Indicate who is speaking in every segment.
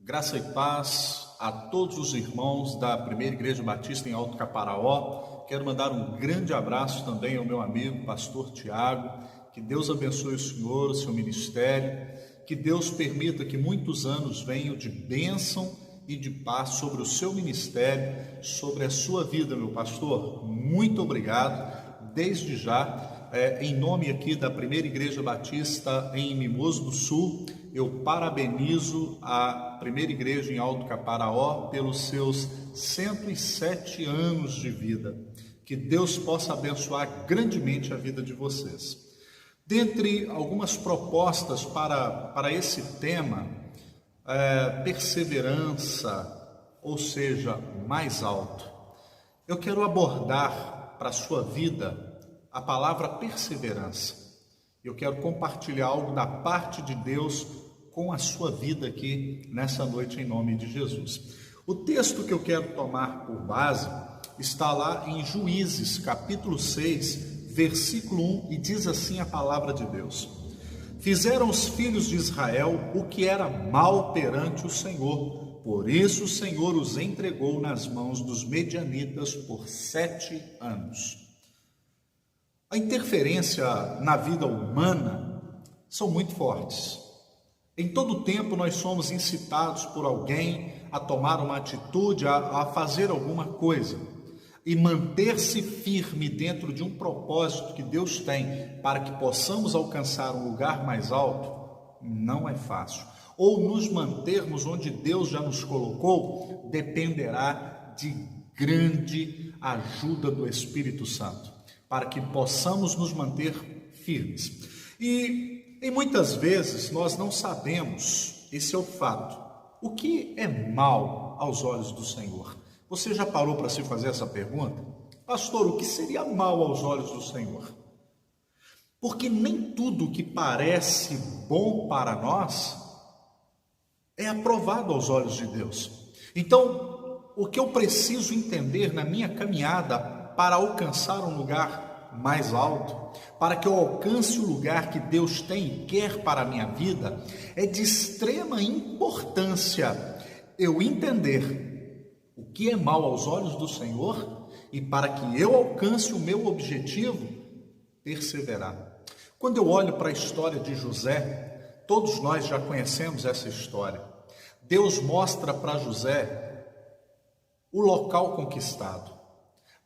Speaker 1: Graça e paz a todos os irmãos da Primeira Igreja Batista em Alto Caparaó. Quero mandar um grande abraço também ao meu amigo, pastor Tiago. Que Deus abençoe o senhor, o seu ministério. Que Deus permita que muitos anos venham de bênção e de paz sobre o seu ministério, sobre a sua vida, meu pastor. Muito obrigado, desde já. Em nome aqui da Primeira Igreja Batista em Mimoso do Sul, eu parabenizo a Primeira Igreja em Alto Caparaó pelos seus 107 anos de vida. Que Deus possa abençoar grandemente a vida de vocês. Dentre algumas propostas para esse tema, perseverança, ou seja, mais alto, eu quero abordar para a sua vida a palavra perseverança. Eu quero compartilhar algo da parte de Deus com a sua vida aqui nessa noite em nome de Jesus. O texto que eu quero tomar por base está lá em Juízes, capítulo 6, versículo 1, e diz assim a palavra de Deus: Fizeram os filhos de Israel o que era mal perante o Senhor, por isso o Senhor os entregou nas mãos dos medianitas por 7 anos. A interferência na vida humana são muito fortes. Em todo tempo nós somos incitados por alguém a tomar uma atitude, a fazer alguma coisa. E manter-se firme dentro de um propósito que Deus tem para que possamos alcançar um lugar mais alto, não é fácil. Ou nos mantermos onde Deus já nos colocou, dependerá de grande ajuda do Espírito Santo, para que possamos nos manter firmes. E muitas vezes nós não sabemos, esse é o fato, o que é mal aos olhos do Senhor. Você já parou para se fazer essa pergunta? Pastor, o que seria mal aos olhos do Senhor? Porque nem tudo que parece bom para nós é aprovado aos olhos de Deus. Então, o que eu preciso entender na minha caminhada para alcançar um lugar mais alto, para que eu alcance o lugar que Deus tem e quer para a minha vida, é de extrema importância eu entender o que é mal aos olhos do Senhor e para que eu alcance o meu objetivo, perseverar. Quando eu olho para a história de José, todos nós já conhecemos essa história. Deus mostra para José o local conquistado,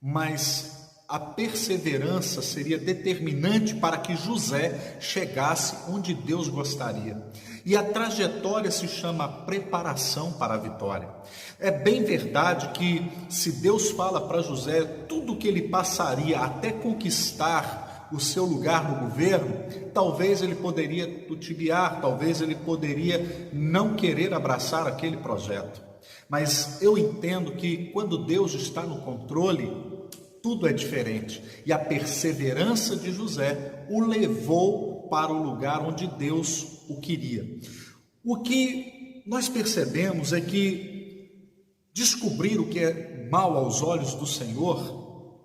Speaker 1: mas a perseverança seria determinante para que José chegasse onde Deus gostaria. E a trajetória se chama preparação para a vitória. É bem verdade que se Deus fala para José tudo o que ele passaria até conquistar o seu lugar no governo, talvez ele poderia titubear, talvez ele poderia não querer abraçar aquele projeto. Mas eu entendo que quando Deus está no controle, tudo é diferente. E a perseverança de José o levou para o lugar onde Deus o queria. O que nós percebemos é que descobrir o que é mal aos olhos do Senhor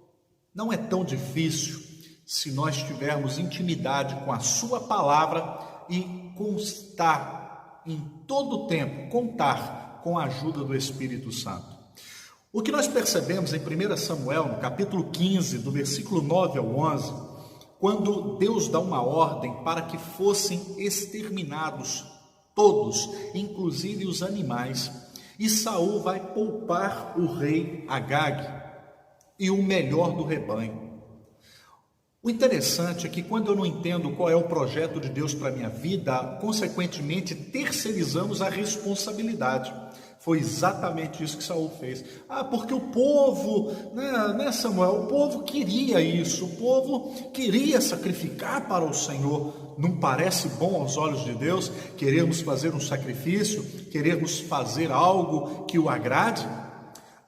Speaker 1: não é tão difícil se nós tivermos intimidade com a sua palavra e constar em todo o tempo, contar com a ajuda do Espírito Santo. O que nós percebemos em 1 Samuel, no capítulo 15, do versículo 9 ao 11, quando Deus dá uma ordem para que fossem exterminados todos, inclusive os animais, e Saul vai poupar o rei Agag e o melhor do rebanho. O interessante é que quando eu não entendo qual é o projeto de Deus para a minha vida, consequentemente terceirizamos a responsabilidade. Foi exatamente isso que Saul fez. Porque o povo, né, Samuel, o povo queria isso, o povo queria sacrificar para o Senhor. Não parece bom aos olhos de Deus querermos fazer um sacrifício, querermos fazer algo que o agrade?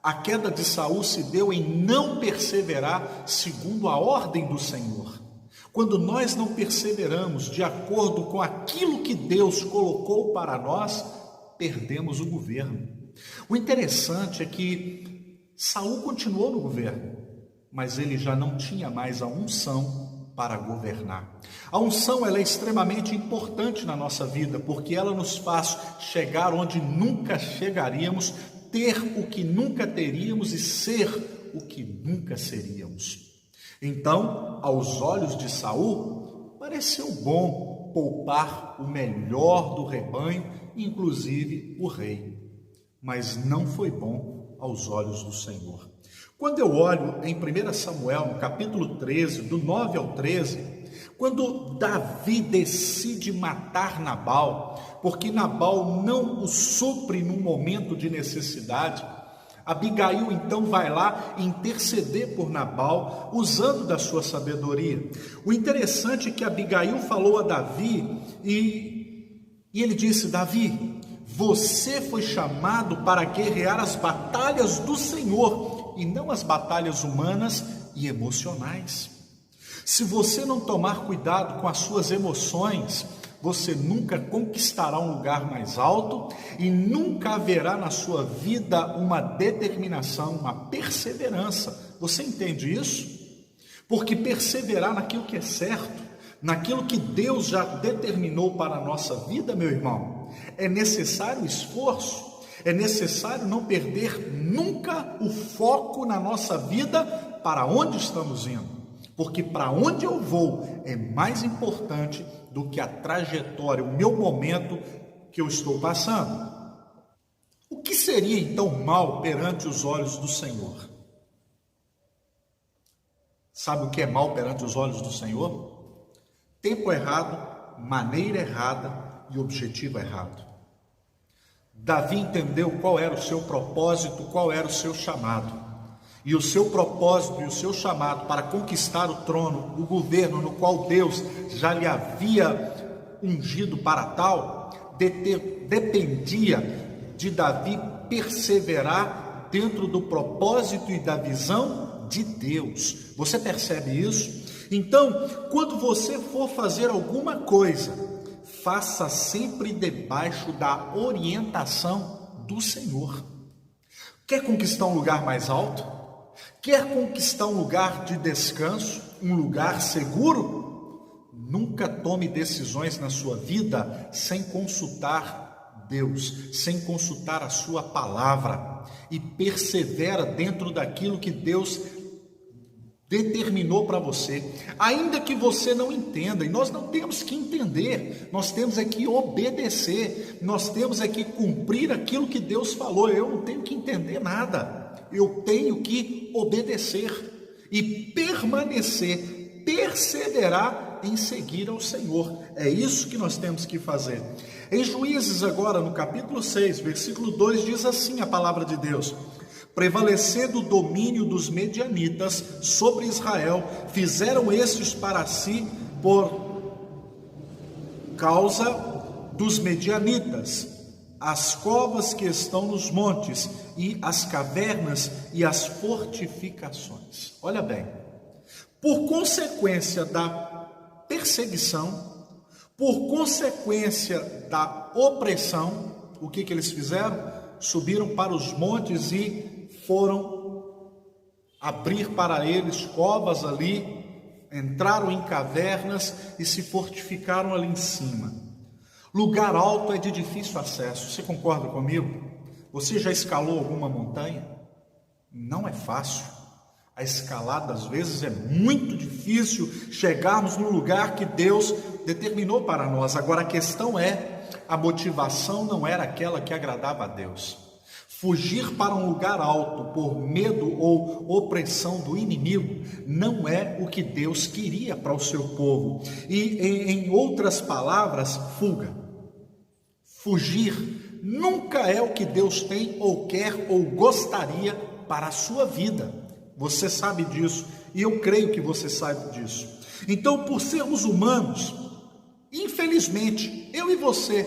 Speaker 1: A queda de Saul se deu em não perseverar segundo a ordem do Senhor. Quando nós não perseveramos de acordo com aquilo que Deus colocou para nós, perdemos o governo. O interessante é que Saul continuou no governo, mas ele já não tinha mais a unção para governar. A unção ela é extremamente importante na nossa vida, porque ela nos faz chegar onde nunca chegaríamos, ter o que nunca teríamos e ser o que nunca seríamos. Então, aos olhos de Saul, pareceu bom poupar o melhor do rebanho, inclusive o rei. Mas não foi bom aos olhos do Senhor. Quando eu olho em 1 Samuel, no capítulo 13, do 9 ao 13, quando Davi decide matar Nabal, porque Nabal não o supre num momento de necessidade, Abigail então vai lá interceder por Nabal, usando da sua sabedoria. O interessante é que Abigail falou a Davi e ele disse: Davi, você foi chamado para guerrear as batalhas do Senhor e não as batalhas humanas e emocionais. Se você não tomar cuidado com as suas emoções, você nunca conquistará um lugar mais alto e nunca haverá na sua vida uma determinação, uma perseverança. Você entende isso? Porque perseverar naquilo que é certo, naquilo que Deus já determinou para a nossa vida, meu irmão, é necessário esforço, é necessário não perder nunca o foco na nossa vida para onde estamos indo. Porque para onde eu vou é mais importante do que a trajetória, o meu momento que eu estou passando. O que seria então mal perante os olhos do Senhor? Sabe o que é mal perante os olhos do Senhor? Tempo errado, maneira errada e objetivo errado. Davi entendeu qual era o seu propósito, qual era o seu chamado. E o seu propósito e o seu chamado para conquistar o trono, o governo no qual Deus já lhe havia ungido para tal, dependia de Davi perseverar dentro do propósito e da visão de Deus. Você percebe isso? Então, quando você for fazer alguma coisa, faça sempre debaixo da orientação do Senhor. Quer conquistar um lugar mais alto? Quer conquistar um lugar de descanso, um lugar seguro? Nunca tome decisões na sua vida sem consultar Deus, sem consultar a sua palavra, e persevera dentro daquilo que Deus determinou para você, ainda que você não entenda, e nós não temos que entender, nós temos é que obedecer, nós temos é que cumprir aquilo que Deus falou. Eu não tenho que entender nada, eu tenho que obedecer e permanecer, perseverar em seguir ao Senhor. É isso que nós temos que fazer. Em Juízes agora, no capítulo 6, versículo 2, diz assim a palavra de Deus: prevalecendo o domínio dos medianitas sobre Israel, fizeram estes para si por causa dos medianitas as covas que estão nos montes e as cavernas e as fortificações. Olha bem, por consequência da perseguição, por consequência da opressão, o que eles fizeram? Subiram para os montes e foram abrir para eles covas ali, entraram em cavernas e se fortificaram ali em cima. Lugar alto é de difícil acesso, você concorda comigo? Você já escalou alguma montanha? Não é fácil. A escalada às vezes é muito difícil chegarmos no lugar que Deus determinou para nós. Agora a questão é, a motivação não era aquela que agradava a Deus. Fugir para um lugar alto por medo ou opressão do inimigo não é o que Deus queria para o seu povo. E em outras palavras, fuga. Fugir nunca é o que Deus tem ou quer ou gostaria para a sua vida. Você sabe disso e eu creio que você sabe disso. Então, por sermos humanos, infelizmente, eu e você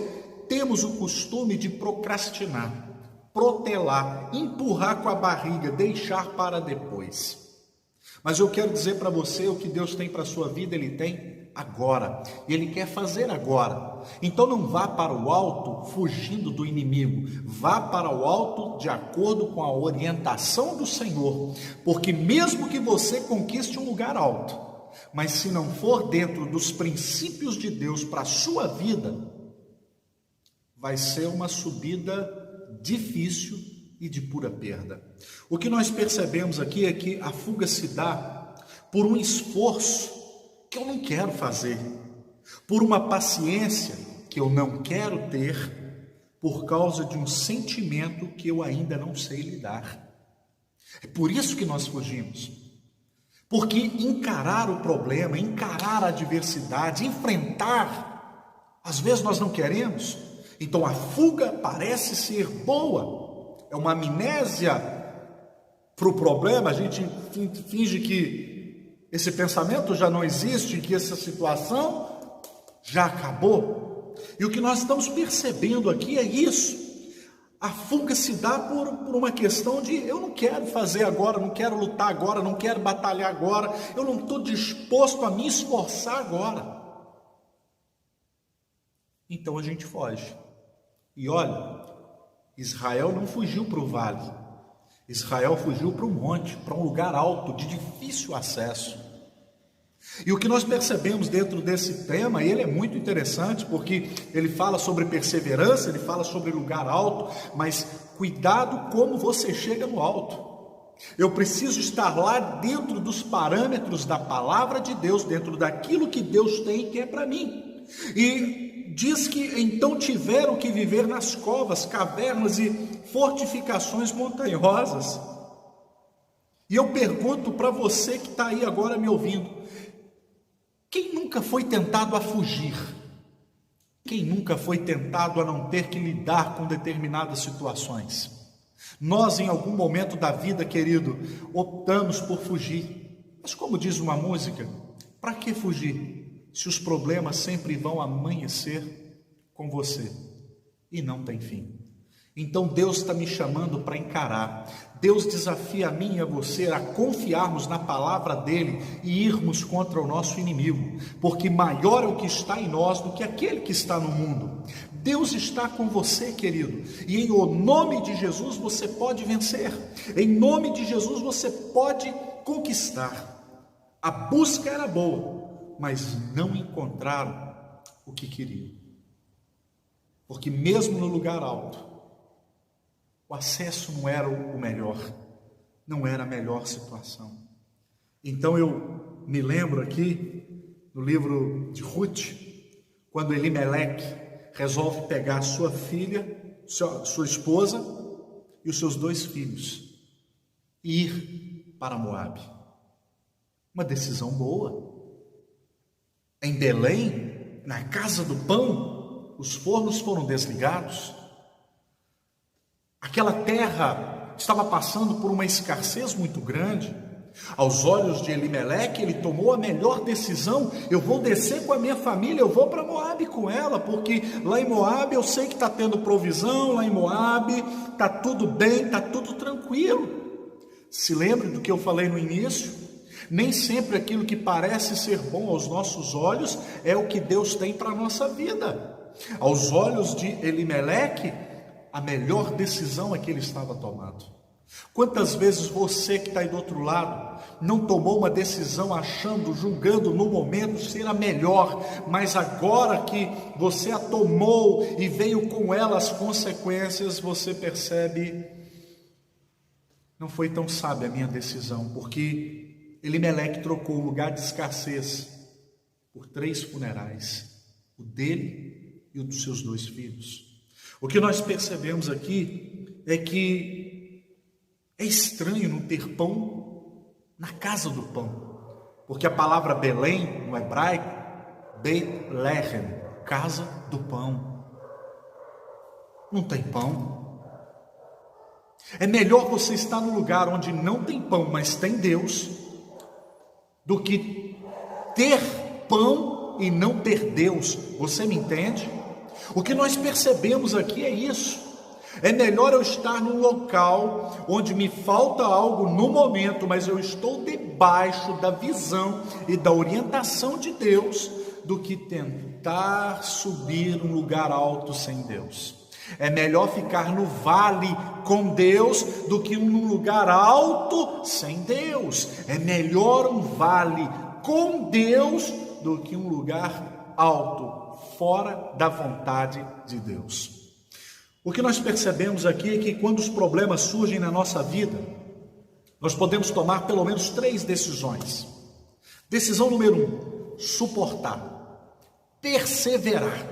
Speaker 1: temos o costume de procrastinar, protelar, empurrar com a barriga, deixar para depois. Mas eu quero dizer para você, o que Deus tem para a sua vida, Ele tem agora, e Ele quer fazer agora. Então não vá para o alto fugindo do inimigo, vá para o alto de acordo com a orientação do Senhor, porque mesmo que você conquiste um lugar alto, mas se não for dentro dos princípios de Deus para a sua vida, vai ser uma subida difícil e de pura perda. O que nós percebemos aqui é que a fuga se dá por um esforço que eu não quero fazer, por uma paciência que eu não quero ter, por causa de um sentimento que eu ainda não sei lidar. É por isso que nós fugimos. Porque encarar o problema, encarar a adversidade, enfrentar, às vezes nós não queremos. Então a fuga parece ser boa, é uma amnésia para o problema, a gente finge que esse pensamento já não existe, que essa situação já acabou. E o que nós estamos percebendo aqui é isso. A fuga se dá por uma questão de eu não quero fazer agora, não quero lutar agora, não quero batalhar agora, eu não estou disposto a me esforçar agora. Então a gente foge. E olha, Israel não fugiu para o vale, Israel fugiu para o monte, para um lugar alto, de difícil acesso. E o que nós percebemos dentro desse tema, ele é muito interessante, porque ele fala sobre perseverança, ele fala sobre lugar alto, mas cuidado como você chega no alto. Eu preciso estar lá dentro dos parâmetros da palavra de Deus, dentro daquilo que Deus tem que é para mim. E diz que então tiveram que viver nas covas, cavernas e fortificações montanhosas. E eu pergunto para você que está aí agora me ouvindo, quem nunca foi tentado a fugir? Quem nunca foi tentado a não ter que lidar com determinadas situações? Nós, em algum momento da vida, querido, optamos por fugir. Mas como diz uma música, para que fugir, se os problemas sempre vão amanhecer com você e não tem fim? Então Deus está me chamando para encarar. Deus desafia a mim e a você a confiarmos na palavra dele e irmos contra o nosso inimigo, porque maior é o que está em nós do que aquele que está no mundo. Deus está com você, querido, e em nome de Jesus você pode vencer, em nome de Jesus você pode conquistar. A busca era boa, mas não encontraram o que queriam, porque mesmo no lugar alto, o acesso não era o melhor, não era a melhor situação. Então eu me lembro aqui, no livro de Ruth, quando Elimeleque resolve pegar sua filha, sua esposa e os seus 2 filhos e ir para Moabe. Uma decisão boa. Em Belém, na casa do pão, os fornos foram desligados. Aquela terra estava passando por uma escassez muito grande. Aos olhos de Elimeleque, ele tomou a melhor decisão: eu vou descer com a minha família, eu vou para Moabe com ela, porque lá em Moabe eu sei que está tendo provisão, lá em Moabe está tudo bem, está tudo tranquilo. Se lembre do que eu falei no início? Nem sempre aquilo que parece ser bom aos nossos olhos é o que Deus tem para a nossa vida. Aos olhos de Elimeleque, a melhor decisão é que ele estava tomando. Quantas vezes você que está aí do outro lado não tomou uma decisão achando, julgando no momento ser a melhor, mas agora que você a tomou e veio com ela as consequências, você percebe, não foi tão sábia a minha decisão, porque Elimeleque trocou o lugar de escassez por 3 funerais, o dele e o dos seus 2 filhos. O que nós percebemos aqui é que é estranho não ter pão na casa do pão, porque a palavra Belém, no hebraico, Beit Lehem, casa do pão. Não tem pão. É melhor você estar no lugar onde não tem pão, mas tem Deus, do que ter pão e não ter Deus. Você me entende? O que nós percebemos aqui é isso. É melhor eu estar num local onde me falta algo no momento, mas eu estou debaixo da visão e da orientação de Deus, do que tentar subir um lugar alto sem Deus. É melhor ficar no vale com Deus do que num lugar alto sem Deus. É melhor um vale com Deus do que um lugar alto, fora da vontade de Deus. O que nós percebemos aqui é que quando os problemas surgem na nossa vida, nós podemos tomar pelo menos 3 decisões. Decisão número 1, suportar, perseverar,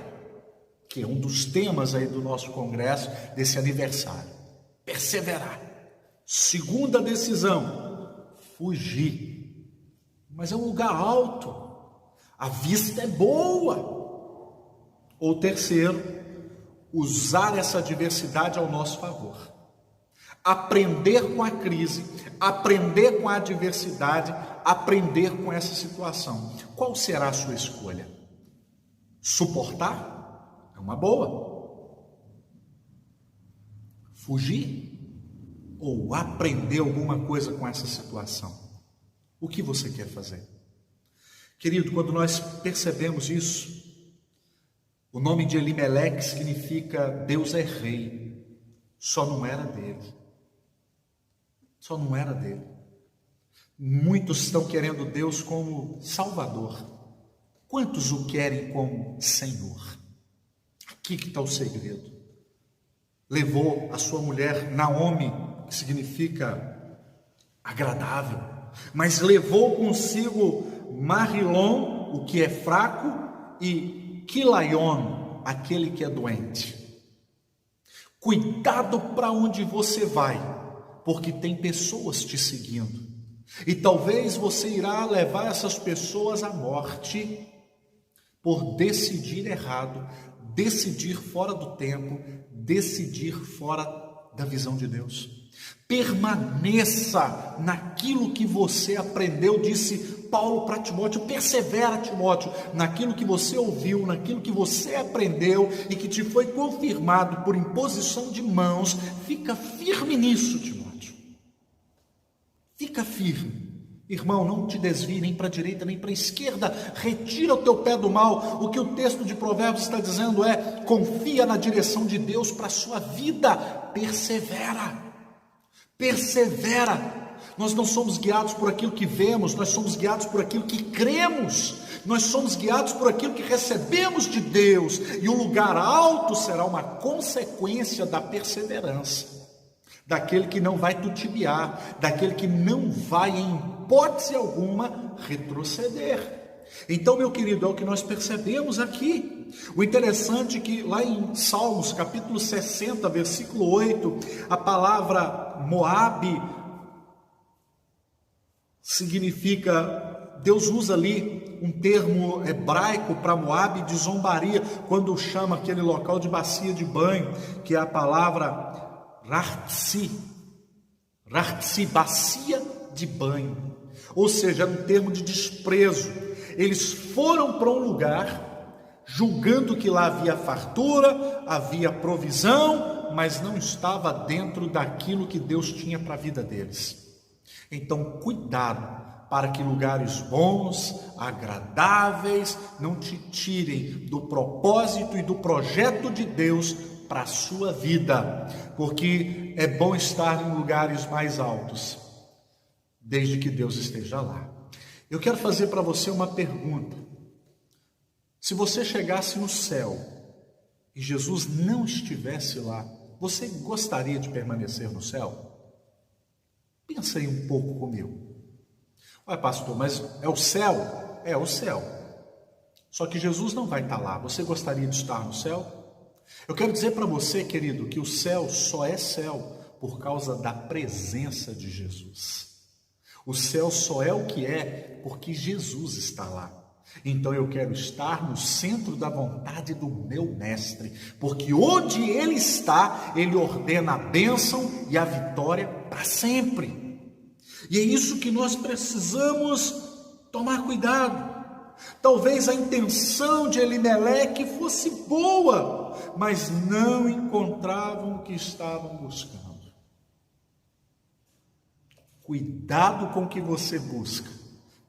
Speaker 1: que é um dos temas aí do nosso congresso, desse aniversário. Perseverar. Segunda decisão, fugir. Mas é um lugar alto, a vista é boa. Ou terceiro, usar essa adversidade ao nosso favor. Aprender com a crise, aprender com a adversidade, aprender com essa situação. Qual será a sua escolha? Suportar? É uma boa. Fugir? Ou aprender alguma coisa com essa situação? O que você quer fazer? Querido, quando nós percebemos isso, o nome de Elimeleque significa Deus é rei, só não era dele. Só não era dele. Muitos estão querendo Deus como Salvador. Quantos o querem como Senhor? Aqui que está o segredo. Levou a sua mulher Naomi, que significa agradável, mas levou consigo Marilon, o que é fraco, e Quilaion, aquele que é doente. Cuidado para onde você vai, porque tem pessoas te seguindo. E talvez você irá levar essas pessoas à morte por decidir errado, decidir fora do tempo, decidir fora da visão de Deus. Permaneça naquilo que você aprendeu, disse Paulo para Timóteo, persevera, Timóteo, naquilo que você ouviu, naquilo que você aprendeu e que te foi confirmado por imposição de mãos. Fica firme nisso, Timóteo. Fica firme. Irmão, não te desvie nem para a direita nem para a esquerda, retira o teu pé do mal. O que o texto de Provérbios está dizendo é: confia na direção de Deus para a sua vida, persevera, persevera. Nós não somos guiados por aquilo que vemos, nós somos guiados por aquilo que cremos, nós somos guiados por aquilo que recebemos de Deus, e o lugar alto será uma consequência da perseverança. Daquele que não vai titubear, daquele que não vai, em hipótese alguma, retroceder. Então, meu querido, é o que nós percebemos aqui. O interessante é que lá em Salmos, capítulo 60, versículo 8, a palavra Moabe significa, Deus usa ali um termo hebraico para Moabe de zombaria, quando chama aquele local de bacia de banho, que é a palavra Rahtsi, bacia de banho, ou seja, era um termo de desprezo. Eles foram para um lugar, julgando que lá havia fartura, havia provisão, mas não estava dentro daquilo que Deus tinha para a vida deles. Então, cuidado para que lugares bons, agradáveis, não te tirem do propósito e do projeto de Deus para a sua vida, porque é bom estar em lugares mais altos, desde que Deus esteja lá. Eu quero fazer para você uma pergunta: se você chegasse no céu e Jesus não estivesse lá, você gostaria de permanecer no céu? Pensa aí um pouco comigo. Ué, pastor, mas é o céu? É o céu. Só que Jesus não vai estar lá. Você gostaria de estar no céu? Eu quero dizer para você, querido, que o céu só é céu por causa da presença de Jesus. O céu só é o que é porque Jesus está lá. Então eu quero estar no centro da vontade do meu mestre, porque onde ele está, ele ordena a bênção e a vitória para sempre. E é isso que nós precisamos tomar cuidado. Talvez a intenção de Elimeleque fosse boa, mas não encontravam o que estavam buscando. Cuidado com o que você busca.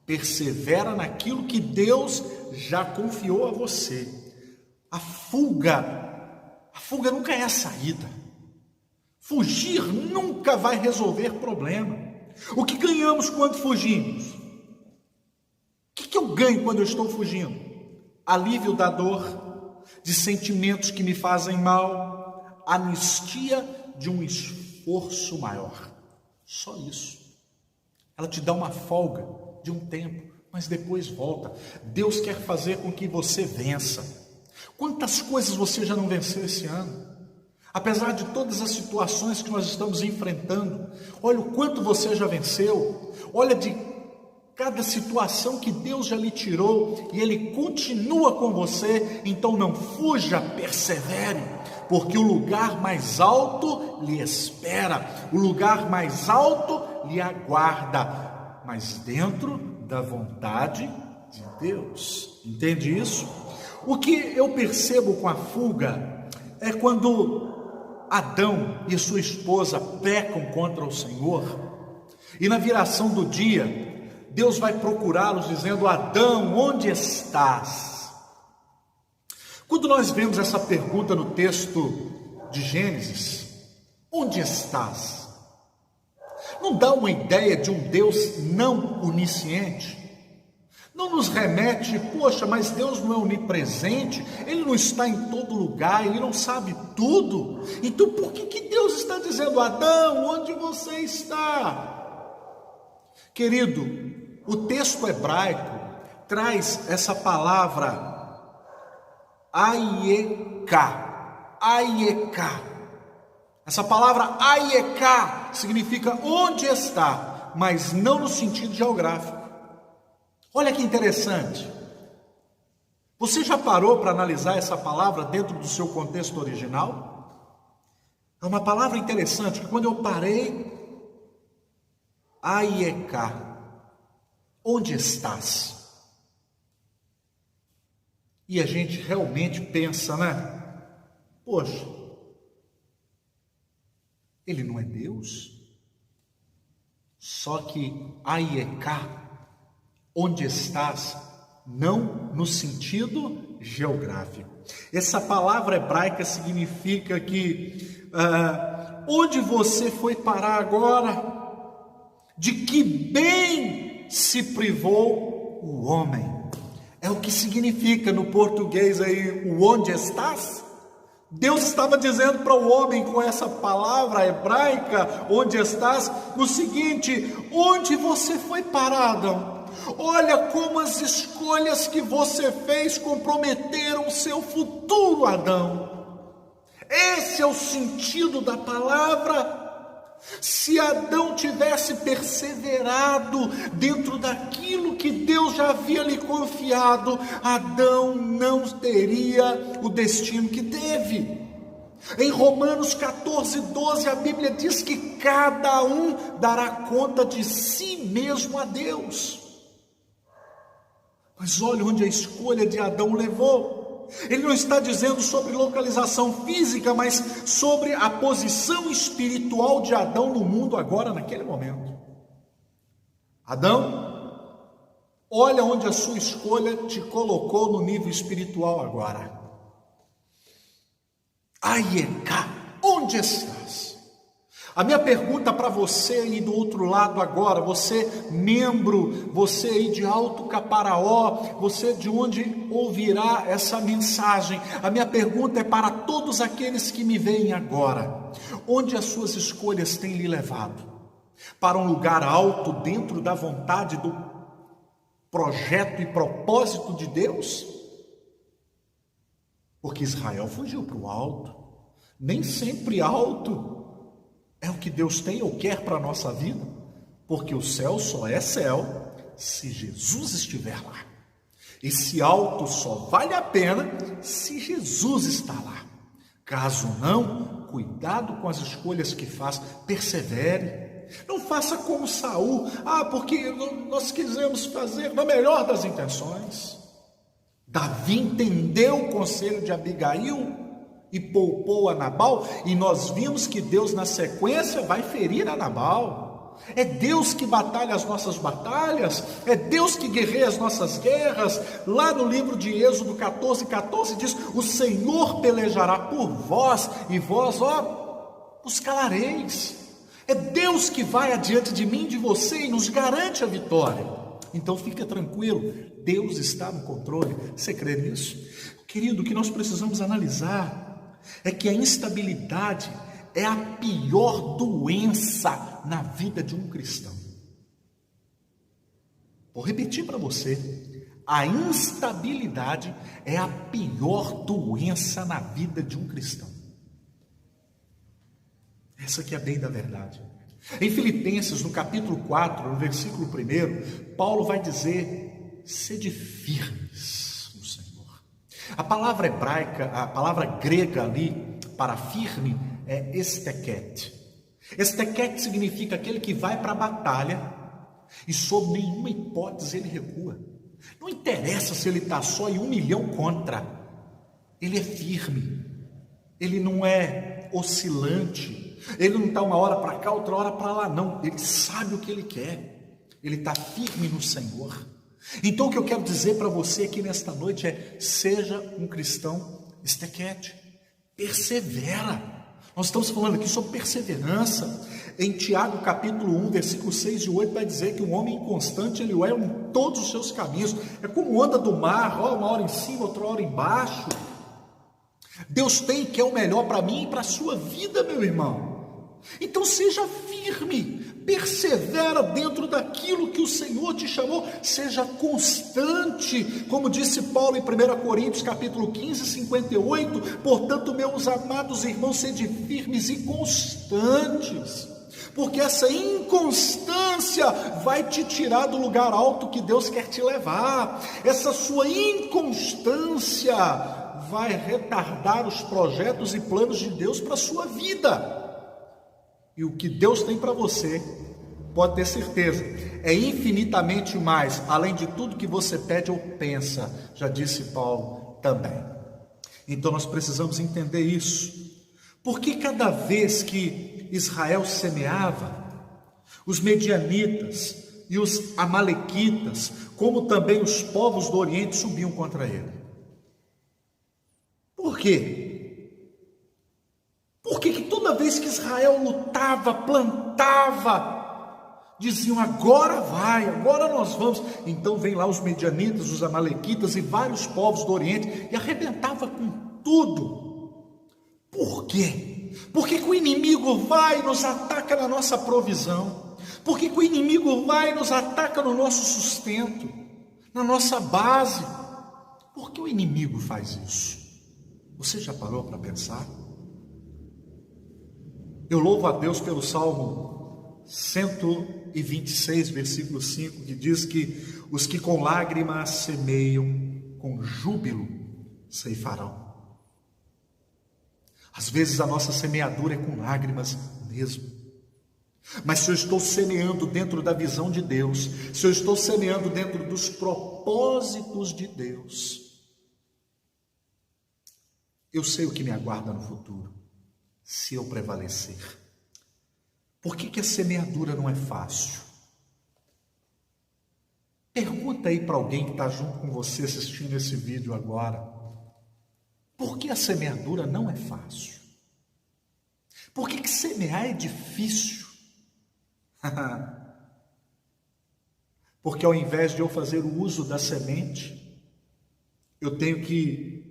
Speaker 1: Persevera naquilo que Deus já confiou a você. A fuga nunca é a saída. Fugir nunca vai resolver problema. O que ganhamos quando fugimos? O que eu ganho quando eu estou fugindo? Alívio da dor, de sentimentos que me fazem mal, anistia de um esforço maior. Só isso. Ela te dá uma folga de um tempo, mas depois volta. Deus quer fazer com que você vença. Quantas coisas você já não venceu esse ano? Apesar de todas as situações que nós estamos enfrentando, olha o quanto você já venceu. Olha de cada situação que Deus já lhe tirou e Ele continua com você. Então não fuja, persevere, porque o lugar mais alto lhe espera, o lugar mais alto lhe aguarda, mas dentro da vontade de Deus. Entende isso? O que eu percebo com a fuga é quando Adão e sua esposa pecam contra o Senhor, e na viração do dia, Deus vai procurá-los dizendo: Adão, onde estás? Quando nós vemos essa pergunta no texto de Gênesis, onde estás? Não dá uma ideia de um Deus não onisciente? Não nos remete, poxa, mas Deus não é onipresente, Ele não está em todo lugar, Ele não sabe tudo. Então por que Deus está dizendo: Adão, onde você está? Querido, o texto hebraico traz essa palavra aieka. Essa palavra aieka significa onde está, mas não no sentido geográfico. Olha que interessante. Você já parou para analisar essa palavra dentro do seu contexto original? É uma palavra interessante, que quando eu parei, aieka, onde estás? E a gente realmente pensa, né? Poxa, Ele não é Deus? Só que aieka, onde estás, não no sentido geográfico. Essa palavra hebraica significa que onde você foi parar agora? De que bem se privou o homem? É o que significa no português aí, o onde estás? Deus estava dizendo para o homem com essa palavra hebraica, onde estás, no seguinte: onde você foi parar, Adão? Olha como as escolhas que você fez comprometeram o seu futuro, Adão. Esse é o sentido da palavra. Se Adão tivesse perseverado dentro daquilo que Deus já havia lhe confiado, Adão não teria o destino que teve. Em Romanos 14:12, a Bíblia diz que cada um dará conta de si mesmo a Deus. Mas olha onde a escolha de Adão levou. Ele não está dizendo sobre localização física, mas sobre a posição espiritual de Adão no mundo agora, naquele momento. Adão, olha onde a sua escolha te colocou no nível espiritual agora. Aieka, onde estás? A minha pergunta para você aí do outro lado agora, você membro, você aí de Alto Caparaó, você de onde ouvirá essa mensagem, a minha pergunta é para todos aqueles que me veem agora: onde as suas escolhas têm lhe levado? Para um lugar alto dentro da vontade do projeto e propósito de Deus? Porque Israel fugiu para o alto. Nem sempre alto é o que Deus tem ou quer para a nossa vida, porque o céu só é céu se Jesus estiver lá. Esse alto só vale a pena se Jesus está lá. Caso não, cuidado com as escolhas que faz, persevere. Não faça como Saul, porque nós quisemos fazer na melhor das intenções. Davi entendeu o conselho de Abigail e poupou a Nabal, e nós vimos que Deus na sequência vai ferir a Nabal. É Deus que batalha as nossas batalhas, é Deus que guerreia as nossas guerras. Lá no livro de Êxodo 14:14 diz: o Senhor pelejará por vós, e vós, os calareis. É Deus que vai adiante de mim e de você e nos garante a vitória. Então fica tranquilo, Deus está no controle. Você crê nisso? Querido, o que nós precisamos analisar é que a instabilidade é a pior doença na vida de um cristão. Vou repetir para você, a instabilidade é a pior doença na vida de um cristão. Essa aqui é bem da verdade. Em Filipenses, no capítulo 4, no versículo 1, Paulo vai dizer: sede firmes no Senhor. A palavra hebraica, a palavra grega ali para firme é estequete. Estequete significa aquele que vai para a batalha e sob nenhuma hipótese ele recua. Não interessa se ele está só e 1 milhão contra. Ele é firme. Ele não é oscilante. Ele não está uma hora para cá, outra hora para lá, não. Ele sabe o que ele quer. Ele está firme no Senhor. Então o que eu quero dizer para você aqui nesta noite é: seja um cristão estequete. Persevera. Nós estamos falando aqui sobre perseverança. Em Tiago capítulo 1, versículos 6 e 8 vai dizer que um homem inconstante ele é em todos os seus caminhos. É como onda do mar, uma hora em cima, outra hora embaixo. Deus tem que é o melhor para mim e para a sua vida, meu irmão. Então seja firme, persevera dentro daquilo que o Senhor te chamou, seja constante, como disse Paulo em 1 Coríntios capítulo 15, 58, portanto, meus amados irmãos, sede firmes e constantes, porque essa inconstância vai te tirar do lugar alto que Deus quer te levar. Essa sua inconstância vai retardar os projetos e planos de Deus para a sua vida. E o que Deus tem para você, pode ter certeza, é infinitamente mais, além de tudo que você pede ou pensa, já disse Paulo também. Então nós precisamos entender isso. Porque cada vez que Israel semeava, os medianitas e os amalequitas, como também os povos do Oriente, subiam contra ele. Por quê? Porque que toda vez que Israel lutava, plantava, diziam: agora vai, agora nós vamos. Então vem lá os medianitas, os amalequitas e vários povos do Oriente e arrebentava com tudo. Por quê? Porque que o inimigo vai e nos ataca na nossa provisão? Porque que o inimigo vai e nos ataca no nosso sustento, na nossa base? Por que o inimigo faz isso? Você já parou para pensar? Eu louvo a Deus pelo Salmo 126, versículo 5, que diz que os que com lágrimas semeiam, com júbilo ceifarão. Às vezes a nossa semeadura é com lágrimas mesmo. Mas se eu estou semeando dentro da visão de Deus, se eu estou semeando dentro dos propósitos de Deus, eu sei o que me aguarda no futuro, se eu prevalecer. Por que a semeadura não é fácil? Pergunta aí para alguém que está junto com você assistindo esse vídeo agora. Por que a semeadura não é fácil? Por que semear é difícil? Porque ao invés de eu fazer o uso da semente, eu tenho que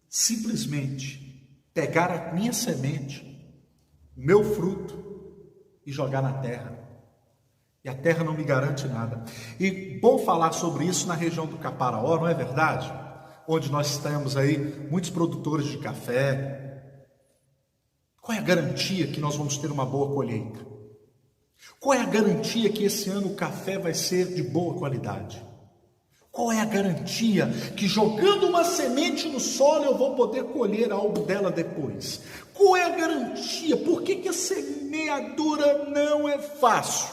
Speaker 1: simplesmente pegar a minha semente, o meu fruto, e jogar na terra. E a terra não me garante nada. E bom falar sobre isso na região do Caparaó, não é verdade? Onde nós temos aí muitos produtores de café. Qual é a garantia que nós vamos ter uma boa colheita? Qual é a garantia que esse ano o café vai ser de boa qualidade? Qual é a garantia que jogando uma semente no solo eu vou poder colher algo dela depois? Qual é a garantia? Por que a semeadura não é fácil?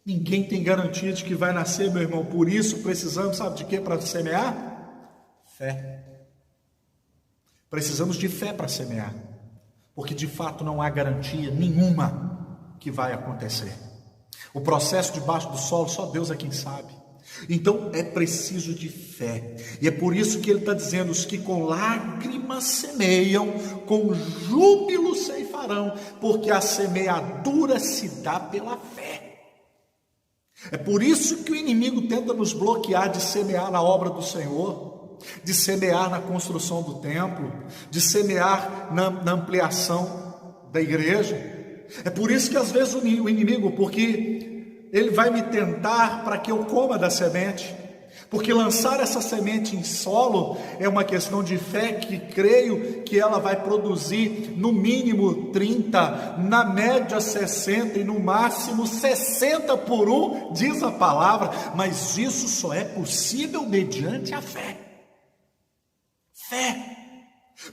Speaker 1: Ninguém tem garantia de que vai nascer, meu irmão. Por isso precisamos, sabe de quê para semear? Fé. Precisamos de fé para semear. Porque de fato não há garantia nenhuma que vai acontecer. O processo debaixo do solo, só Deus é quem sabe. Então é preciso de fé, e é por isso que ele está dizendo: os que com lágrimas semeiam, com júbilo ceifarão, porque a semeadura se dá pela fé. É por isso que o inimigo tenta nos bloquear de semear na obra do Senhor, de semear na construção do templo, de semear na ampliação da igreja. É por isso que às vezes o inimigo, porque ele vai me tentar para que eu coma da semente, porque lançar essa semente em solo é uma questão de fé, que creio que ela vai produzir no mínimo 30, na média 60 e no máximo 60 por um, diz a palavra, mas isso só é possível mediante a fé. Fé.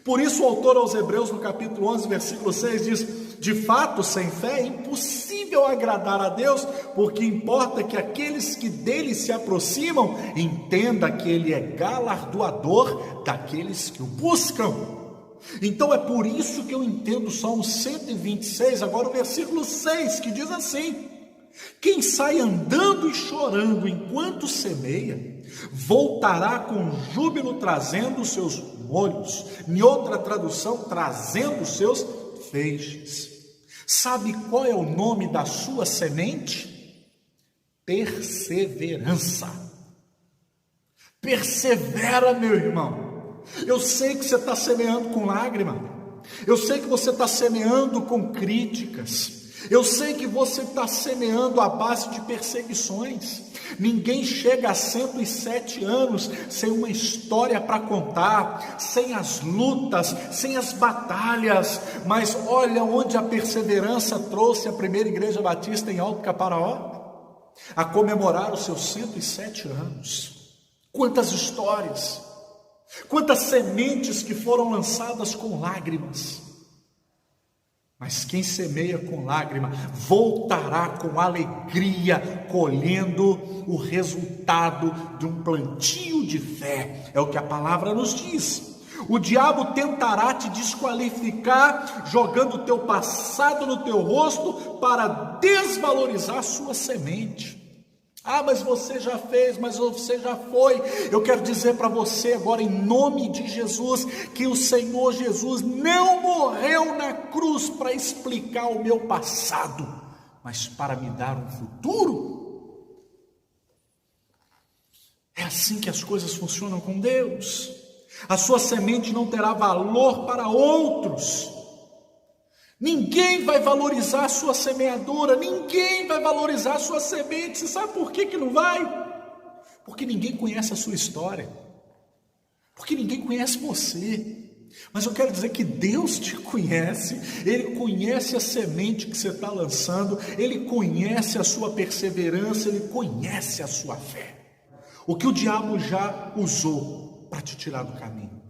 Speaker 1: Por isso o autor aos Hebreus, no capítulo 11, versículo 6, diz: de fato, sem fé é impossível agradar a Deus, porque importa que aqueles que dele se aproximam entendam que ele é galardoador daqueles que o buscam. Então é por isso que eu entendo o Salmo 126, agora o versículo 6, que diz assim: quem sai andando e chorando enquanto semeia, voltará com júbilo trazendo os seus molhos. Em outra tradução, trazendo os seus feixes. Sabe qual é o nome da sua semente? Perseverança. Persevera, meu irmão. Eu sei que você está semeando com lágrima, eu sei que você está semeando com críticas, eu sei que você está semeando à base de perseguições. Ninguém chega a 107 anos sem uma história para contar, sem as lutas, sem as batalhas. Mas olha onde a perseverança trouxe a primeira igreja batista em Alto Caparaó, a comemorar os seus 107 anos. Quantas histórias, quantas sementes que foram lançadas com lágrimas. Mas quem semeia com lágrima voltará com alegria, colhendo o resultado de um plantio de fé. É o que a palavra nos diz. O diabo tentará te desqualificar, jogando o teu passado no teu rosto para desvalorizar a sua semente. Ah, mas você já fez, mas você já foi. Eu quero dizer para você agora, em nome de Jesus, que o Senhor Jesus não morreu na cruz para explicar o meu passado, mas para me dar um futuro. É assim que as coisas funcionam com Deus. A sua semente não terá valor para outros. Ninguém vai valorizar a sua semeadura, ninguém vai valorizar a sua semente. Você sabe por que não vai? Porque ninguém conhece a sua história, porque ninguém conhece você. Mas eu quero dizer que Deus te conhece, Ele conhece a semente que você está lançando, Ele conhece a sua perseverança, Ele conhece a sua fé. O que o diabo já usou para te tirar do caminho?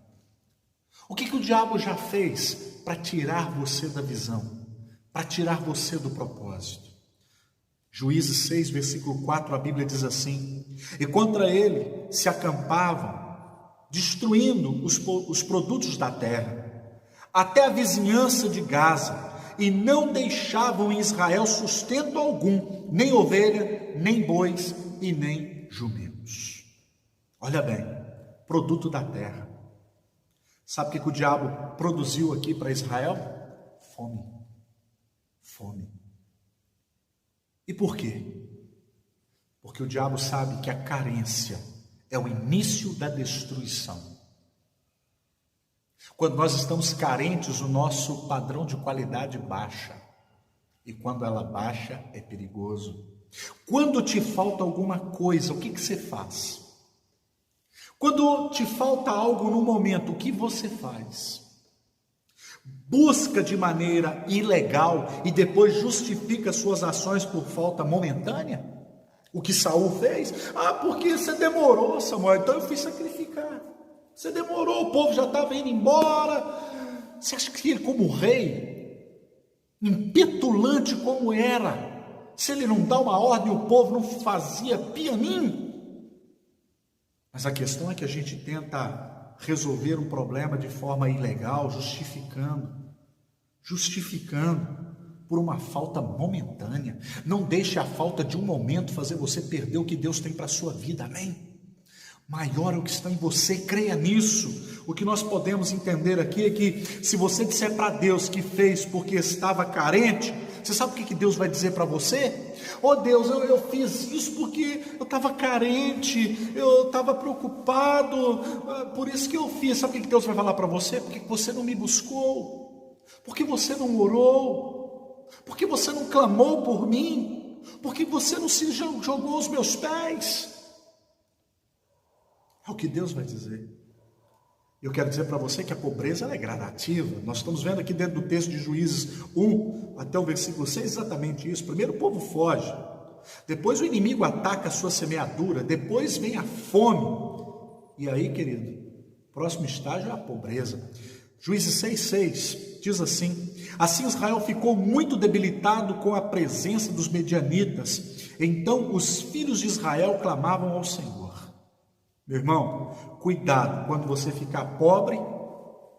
Speaker 1: O que o diabo já fez para tirar você da visão, para tirar você do propósito? Juízes 6, versículo 4, a Bíblia diz assim: e contra ele se acampavam, destruindo os produtos da terra, até a vizinhança de Gaza, e não deixavam em Israel sustento algum, nem ovelha, nem bois e nem jumentos. Olha bem, produto da terra. Sabe o que o diabo produziu aqui para Israel? Fome. Fome. E por quê? Porque o diabo sabe que a carência é o início da destruição. Quando nós estamos carentes, o nosso padrão de qualidade baixa. E quando ela baixa, é perigoso. Quando te falta alguma coisa, o que você faz? Quando te falta algo no momento, o que você faz? Busca de maneira ilegal e depois justifica suas ações por falta momentânea? O que Saul fez? Ah, porque você demorou, Samuel, então eu fui sacrificar. Você demorou, o povo já estava indo embora. Você acha que ele, como rei, impetulante como era, se ele não dá uma ordem, o povo não fazia pianinho? Mas a questão é que a gente tenta resolver um problema de forma ilegal, justificando. por uma falta momentânea. Não deixe a falta de um momento fazer você perder o que Deus tem para a sua vida, amém? Maior é o que está em você, creia nisso. O que nós podemos entender aqui é que se você disser para Deus que fez porque estava carente, você sabe o que Deus vai dizer para você? Oh Deus, eu fiz isso porque eu estava carente, eu estava preocupado, por isso que eu fiz. Sabe o que Deus vai falar para você? Porque você não me buscou, porque você não orou, porque você não clamou por mim, porque você não se jogou aos meus pés. É o que Deus vai dizer. Eu quero dizer para você que a pobreza ela é gradativa. Nós estamos vendo aqui dentro do texto de Juízes 1 até o versículo 6 exatamente isso. Primeiro o povo foge, depois o inimigo ataca a sua semeadura, depois vem a fome. E aí, querido, o próximo estágio é a pobreza. Juízes 6,6 diz assim: assim Israel ficou muito debilitado com a presença dos medianitas. Então os filhos de Israel clamavam ao Senhor. Meu irmão, cuidado, quando você ficar pobre,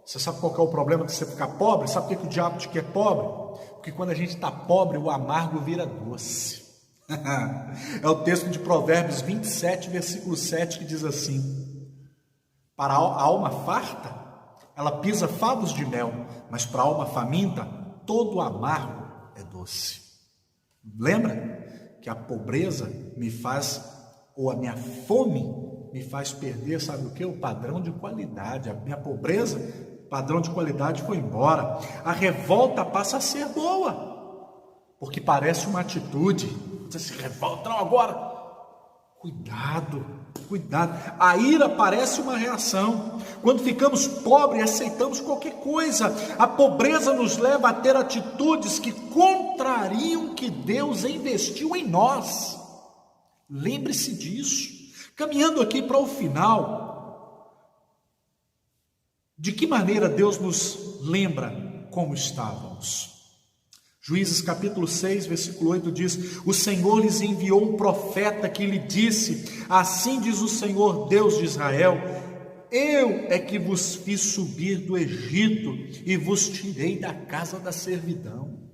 Speaker 1: você sabe qual que é o problema de você ficar pobre? Sabe por que o diabo te quer pobre? Porque quando a gente está pobre, o amargo vira doce. É o texto de Provérbios 27, versículo 7, que diz assim: para a alma farta, ela pisa favos de mel, mas para a alma faminta, todo amargo é doce. Lembra que a pobreza me faz, ou a minha fome me faz perder, sabe o que? O padrão de qualidade. A minha pobreza, padrão de qualidade foi embora. A revolta passa a ser boa, porque parece uma atitude. Você se revolta, não, agora. Cuidado, cuidado. A ira parece uma reação. Quando ficamos pobres, aceitamos qualquer coisa. A pobreza nos leva a ter atitudes que contrariam o que Deus investiu em nós. Lembre-se disso. Caminhando aqui para o final, de que maneira Deus nos lembra como estávamos? Juízes capítulo 6, versículo 8 diz: o Senhor lhes enviou um profeta que lhe disse: assim diz o Senhor Deus de Israel, eu é que vos fiz subir do Egito e vos tirei da casa da servidão.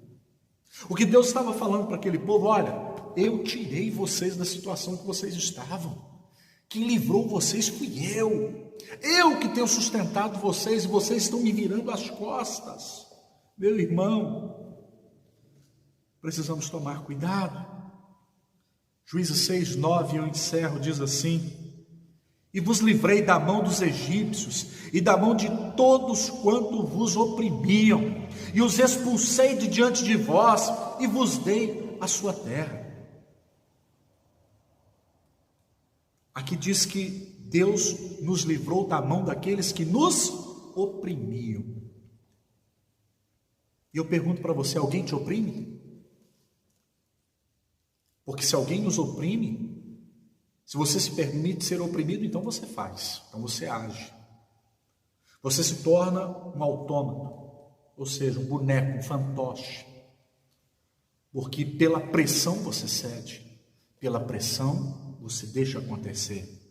Speaker 1: O que Deus estava falando para aquele povo: olha, eu tirei vocês da situação que vocês estavam. Quem livrou vocês fui eu que tenho sustentado vocês, e vocês estão me virando as costas. Meu irmão, precisamos tomar cuidado. Juízes 6, 9, eu encerro, diz assim: e vos livrei da mão dos egípcios e da mão de todos quanto vos oprimiam, e os expulsei de diante de vós, e vos dei a sua terra. Aqui diz que Deus nos livrou da mão daqueles que nos oprimiam. E eu pergunto para você: alguém te oprime? Porque se alguém nos oprime, se você se permite ser oprimido, então você faz, então você age. Você se torna um autômato, ou seja, um boneco, um fantoche. Porque pela pressão você cede, pela pressão você deixa acontecer.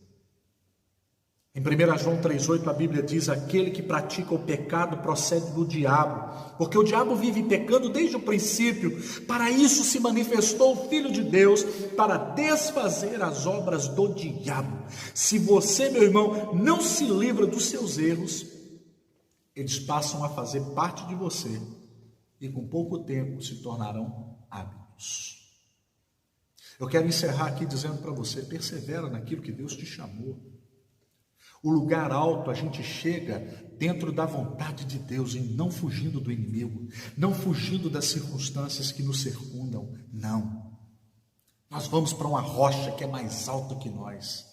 Speaker 1: Em 1 João 3,8 a Bíblia diz: aquele que pratica o pecado procede do diabo, porque o diabo vive pecando desde o princípio. Para isso se manifestou o Filho de Deus, para desfazer as obras do diabo. Se você, meu irmão, não se livra dos seus erros, eles passam a fazer parte de você e com pouco tempo se tornarão hábitos. Eu quero encerrar aqui dizendo para você: persevera naquilo que Deus te chamou. O lugar alto a gente chega dentro da vontade de Deus, e não fugindo do inimigo, não fugindo das circunstâncias que nos circundam, não. Nós vamos para uma rocha que é mais alta que nós.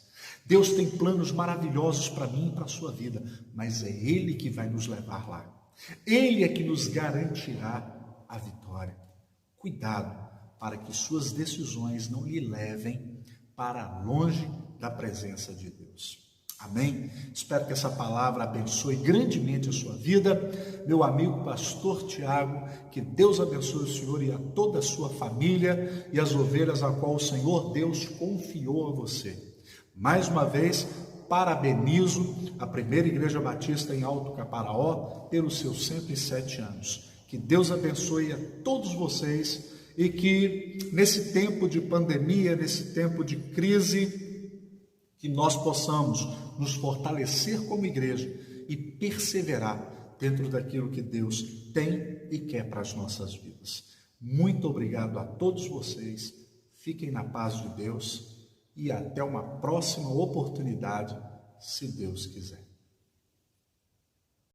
Speaker 1: Deus tem planos maravilhosos para mim e para a sua vida, mas é Ele que vai nos levar lá. Ele é que nos garantirá a vitória. Cuidado para que suas decisões não lhe levem para longe da presença de Deus. Amém? Espero que essa palavra abençoe grandemente a sua vida. Meu amigo pastor Tiago, que Deus abençoe o senhor e a toda a sua família e as ovelhas a qual o Senhor Deus confiou a você. Mais uma vez, parabenizo a Primeira Igreja Batista em Alto Caparaó pelos seus 107 anos. Que Deus abençoe a todos vocês e que nesse tempo de pandemia, nesse tempo de crise, que nós possamos nos fortalecer como igreja e perseverar dentro daquilo que Deus tem e quer para as nossas vidas. Muito obrigado a todos vocês, fiquem na paz de Deus e até uma próxima oportunidade, se Deus quiser.